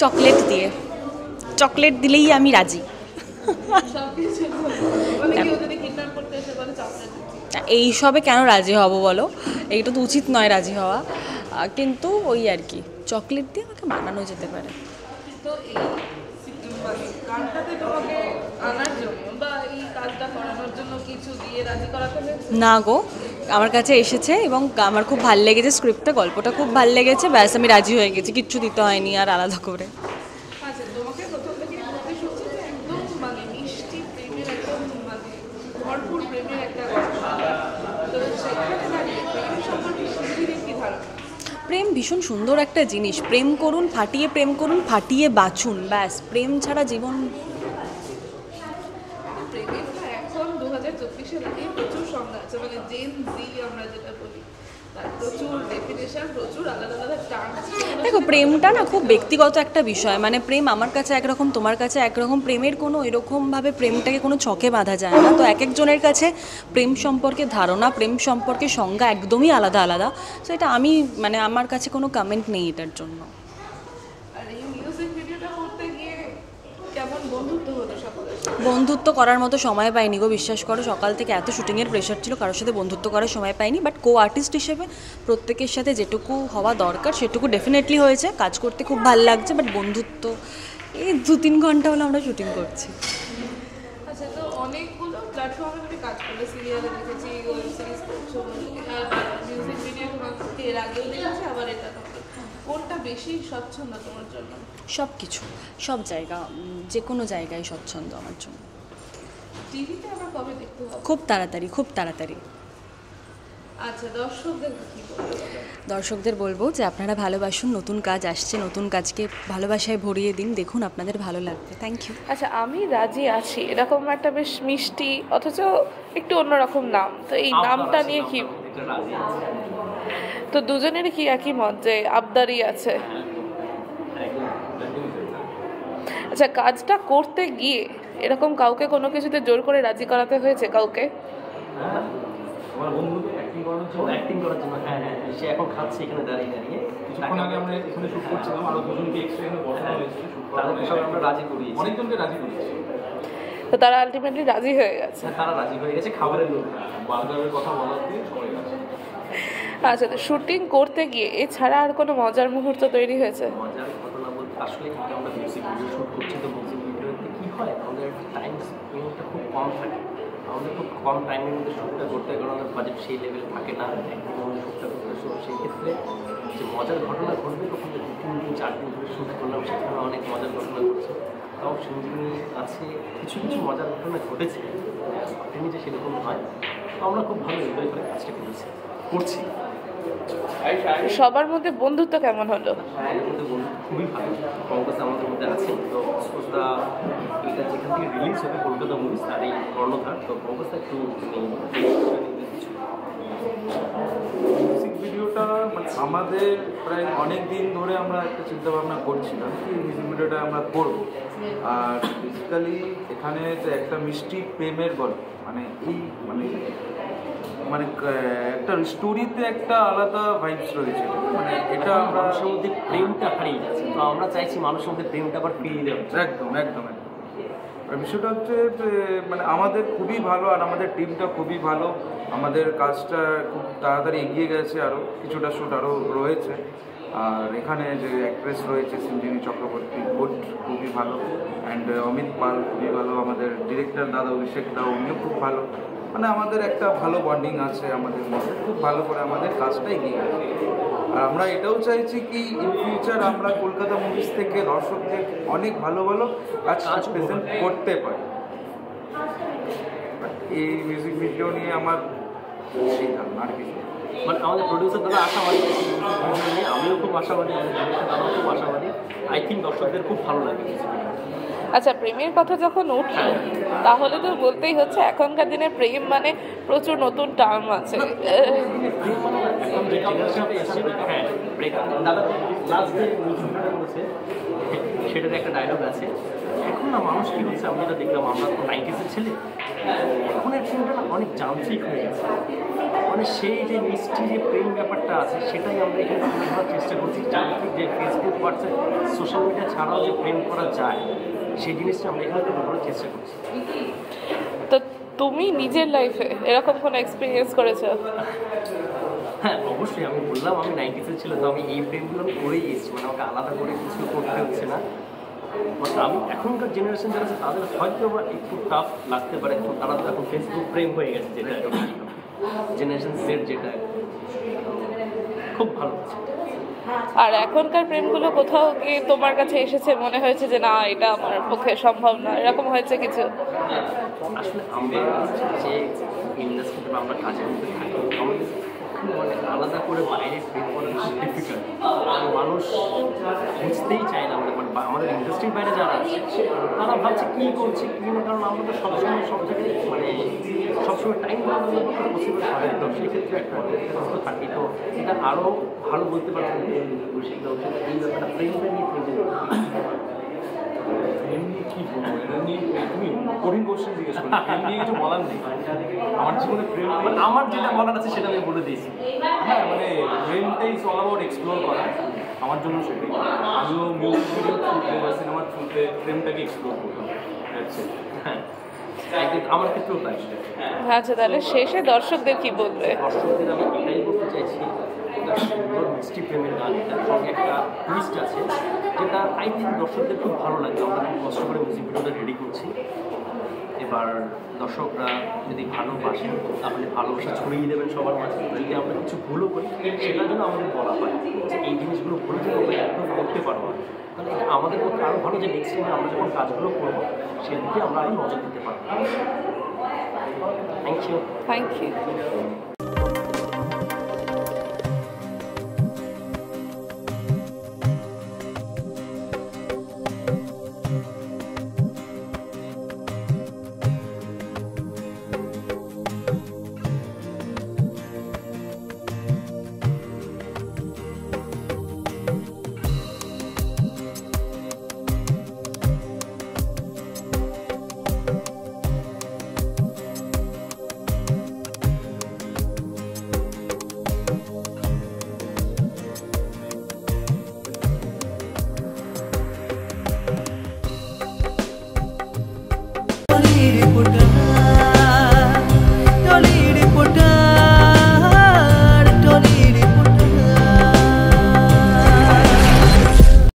Chocolate দিয়ে, chocolate দিলেই আমি রাজি। এইসবে কেন রাজি হব বলো, এইটা তো উচিত নয় রাজি হওয়া, কিন্তু ওই আর কি চকলেট দিয়ে আমাকে মানানো যেতে পারে। না গো, আমার কাছে এসেছে এবং আমার খুব ভাল লেগেছে স্ক্রিপ্টটা, গল্পটা খুব ভাল লেগেছে, ব্যাস আমি রাজি হয়ে গেছি, কিচ্ছু দিতে হয়নি আর আলাদা করে। প্রেম ভীষণ সুন্দর একটা জিনিস, প্রেম করুন, ফাটিয়ে বাঁচুন, ব্যাস, প্রেম ছাড়া জীবন। দেখো, প্রেমটা না খুব ব্যক্তিগত একটা বিষয়, মানে প্রেম আমার কাছে একরকম, তোমার কাছে একরকম, প্রেমের কোনো এরকমভাবে প্রেমটাকে কোনো ছকে বাঁধা যায় না। তো এক একজনের কাছে প্রেম সম্পর্কে ধারণা, প্রেম সম্পর্কে সংজ্ঞা একদমই আলাদা আলাদা। তো এটা আমি, মানে আমার কাছে কোনো কমেন্ট নেই এটার জন্য। বন্ধুত্ব করার মতো সময় পাইনি গো, বিশ্বাস করো, সকাল থেকে এত শুটিংয়ের প্রেশার ছিল, কারোর সাথে বন্ধুত্ব করার সময় পাইনি। বাট কো আর্টিস্ট হিসেবে প্রত্যেকের সাথে যেটুকু হওয়া দরকার সেটুকু ডেফিনেটলি হয়েছে, কাজ করতে খুব ভালো লাগছে। বাট বন্ধুত্ব, এই 2-3 ঘন্টা হলো আমরা শুটিং করছি। আচ্ছা, তো অনেকগুলো প্ল্যাটফর্মে তুমি কাজ করলে, সিরিয়ালে দেখেছি, ওয়েব সিরিজ করছো, মিউজিক ভিডিও এর আগেও দেখেছি, আবার এটা কোনটা বেশি স্বচ্ছন্দ তোমার জন্য? সব কিছু, সব জায়গা, যে কোনো জায়গায় স্বচ্ছন্দ আমার জন্য। টিভিতে আমরা কবে দেখতে পাবো? খুব তাড়াতাড়ি, খুব তাড়াতাড়ি। আচ্ছা, দর্শকদের কি বলবো? দর্শকদের বলবো যে আপনারা ভালোবাসুন, নতুন কাজ আসছে, নতুন কাজকে ভালোবাসায় ভরিয়ে দিন, দেখুন আপনাদের ভালো লাগবে। Thank you. আচ্ছা, আমি রাজি আছি এরকম একটা বেশ মিষ্টি অথচ একটু অন্যরকম নাম, তো এই নামটা নিয়ে কি, তো দুজনের কি একই মত যে আবদারি আছে? আচ্ছা, কাজটা করতে গিয়ে এরকম কাউকে কোনো কিছুতে জোর করে রাজি করাতে হয়েছে কাউকে? আমার বন্ধু অ্যাক্টিং করার জন্য, হ্যাঁ, সে এখন খাচ্ছে এখানে দাঁড়িয়ে দাঁড়িয়ে। কিছুক্ষণ আগে আমরা এখানে শুট করছিলাম, আরো দুজনকে এক্সট্রা এখানে বসানো হয়েছিল, তাদেরকে সব আমরা রাজি করিয়েছি, অনেকজনকে রাজি করিয়েছি। তো তারা আলটিমেটলি রাজি হয়ে গেছে? তারা রাজি হয়ে গেছে, খাবারের লোক বার্গারের কথা বলার দিয়ে সবাই রাজি। আচ্ছা, তো শুটিং করতে গিয়ে এছাড়া আর কোনো মজার মুহূর্ত তৈরি হয়েছে? মজার ঘটনা বলতে আসলে কিন্তু আমরা মিউজিক ভিডিও শ্যুট করছি, তো মিউজিক ভিডিওতে কী হয়, আমাদের টাইম স্পেন্ডটা খুব কম থাকে, আমাদের খুব কম টাইমের মধ্যে শ্যুটটা করতে, কারণ আমাদের বাজেট সেই লেভেলে থাকে না একদম আমাদের শ্যুটটা করতে। সো সেই ক্ষেত্রে যে মজার ঘটনা ঘটবে, তখন 2-3 দিন 4 দিন ধরে শ্যুট করলাম, সেখানে অনেক মজার ঘটনা ঘটছে। তাও সঞ্জীবনী আছে, কিছু কিছু মজার ঘটনা ঘটেছে, তিনি যে সেরকম হয়। তো আমরা খুব ভালো এনজয় করে কাজটা করছি। সবার মধ্যে বন্ধুত্ব কেমন হলো? আমাদের মধ্যে বন্ধুত্ব খুবই ভালো, পঙ্কজ আমাদের মধ্যে আছে। তো পঙ্কজদা এটা যেখান থেকে রিলিজ হবে, কলকাতা মুভিজ, তার এই কর্ণধার। তো পঙ্কজদা একটু মিউজিক ভিডিওটা মানে আমাদের প্রায় অনেক দিন ধরে আমরা একটা চিন্তাভাবনা করছিলাম কি মিউজিক ভিডিওটা আমরা করব। আর বেসিক্যালি এখানে যে একটা মিষ্টি প্রেমের গল্প, মানে এই মানে মানে একটা স্টোরিতে একটা আলাদা ভাইবস রয়েছে, মানে এটা আমরা মানুষের মধ্যে প্রেমটা হারিয়ে যাচ্ছে, তো আমরা চাইছি মানুষের মধ্যে প্রেমটা আবার ফিরিয়ে দেওয়া। একদম একদম একদম। আর বিষয়টা হচ্ছে যে মানে আমাদের খুবই ভালো, আর আমাদের টিমটা খুবই ভালো, আমাদের কাজটা খুব তাড়াতাড়ি এগিয়ে গেছে, আরও কিছুটা শ্যুট আরও রয়েছে। আর এখানে যে অ্যাক্ট্রেস রয়েছে সঞ্জীবনী চক্রবর্তী, গুড, খুবই ভালো, অ্যান্ড অমিত পাল খুবই ভালো, আমাদের ডিরেক্টর দাদা অভিষেক দা, উনিও খুব ভালো। মানে আমাদের একটা ভালো বন্ডিং আছে আমাদের মধ্যে, খুব ভালো করে আমাদের কাজটা এগিয়ে গেছে। আর আমরা এটাও চাইছি কি ইন ফিউচার আমরা কলকাতা মুভিজ থেকে দর্শকদের অনেক ভালো ভালো কাজ প্রেজেন্ট করতে পারি। এই মিউজিক ভিডিও নিয়ে আমার সেই ধারণা, আর কিছু মানে আমাদের প্রডিউসার দাদা আশাবাদী, আমিও খুব আশাবাদী, আমাদের ডিরেক্টর দাদাও খুব আশাবাদী। আই থিঙ্ক দর্শকদের খুব ভালো লাগে। আচ্ছা, প্রেমের কথা যখন উঠল, তাহলে তো বলতেই হচ্ছে এখনকার দিনে প্রেম মানে প্রচুর নতুন টার্ম আছে। সেটার একটা ডায়লগ আছে, এখন না মানুষ কি হচ্ছে, আমি যেটা দেখলাম, আমরা তো 90s ছেলে, এখন এখনকার প্রেমটা না অনেক যান্ত্রিক হয়ে গেছে, মানে সেই যে মিষ্টি যে প্রেম ব্যাপারটা আছে সেটাই আমরা এখানে তুলে ধরার চেষ্টা করছি। যান্ত্রিক যে ফেসবুক, হোয়াটসঅ্যাপ, সোশ্যাল মিডিয়া ছাড়াও যে প্রেম করা যায় সেই জিনিসটা আমরা এখানে তুলে ধরার চেষ্টা করছি। তো তুমি নিজের লাইফে এরকম কোনো এক্সপিরিয়েন্স করেছো? হ্যাঁ অবশ্যই, আমি বললাম আমি 90s ছিল, তো আমি এই প্রেমগুলো আমি করেই এসেছি, মানে আমাকে আলাদা করে কিছু করতে হচ্ছে না। বাট আমি এখনকার জেনারেশন যারা আছে তাদের হয়তো বা একটু টাফ লাগতে পারে, এখন তারা তো এখন ফেসবুক প্রেম হয়ে গেছে, যেটা জেনারেশন সেট, যেটা খুব ভালো হচ্ছে। আর এখনকার প্রেমগুলো কোথাও কি তোমার কাছে এসেছে মনে হয়েছে যে না এটা আমার পক্ষে সম্ভব না, এরকম হয়েছে কিছু? আসলে আমরা যে ইন্ডাস্ট্রিতে বা আমরা কাজের মধ্যে থাকি, আমাদের মানে আলাদা করে বাইরে প্রেম করা ডিফিকাল্ট, মানুষ বুঝতেই চায় না আমাদের, মানে আমাদের ইন্ডাস্ট্রির বাইরে যারা আছে তারা ভাবছে কী করছে কী না, কারণ আমরা তো সবসময় সব জায়গায় মানে সবসময় টাইম দেওয়ার জন্য পসিবল হয়, তো সেক্ষেত্রে একটা ব্যস্ত থাকি। তো এটা আরও ভালো বলতে পারছি সেটা হচ্ছে এই ব্যাপারটা প্রেমটা নিয়ে এমনি কি বলবো, এটা নিয়ে তুমি কঠিন কোশ্চেন জিজ্ঞেস করলে, এমনি নিয়ে কিছু বলার নেই। আমার জীবনে প্রেম, মানে আমার যেটা বলার আছে সেটা আমি বলে দিয়েছি। হ্যাঁ মানে প্রেমটাই ইজ অল অ্যাবাউট এক্সপ্লোর করা, আমার জন্য সেটাই। আমিও মিউজিক ভিডিও থ্রুতে বা সিনেমার থ্রুতে প্রেমটাকে এক্সপ্লোর করতাম। হ্যাঁ একদিন আমার ক্ষেত্রেও তাই। আচ্ছা, তাহলে শেষে দর্শকদের কি বলবে? দর্শকদের আমি এটাই বলতে চাইছি, এটা সুন্দর মিষ্টি প্রেমের গান, এটার সঙ্গে একটা টুইস্ট আছে যেটা আই থিঙ্ক দর্শকদের খুব ভালো লাগবে। আমরা খুব কষ্ট করে মিউজিক ভিডিওটা রেডি করছি, এবার দর্শকরা যদি ভালোবাসেন তাহলে ভালোবাসা ছড়িয়ে দেবেন সবার মাঝে। যদি আমরা কিছু ভুলও করি সেটার জন্য আমাদের বলা হয় যে এই জিনিসগুলো ভুলে যদি আমরা একটু করতে পারবো, তাহলে এটা আমাদের পক্ষে আরও ভালো যে নেক্সট টাইমে আমরা যখন কাজগুলো করবো সেদিকে আমরা আরও নজর দিতে পারবো। Thank you. Thank you.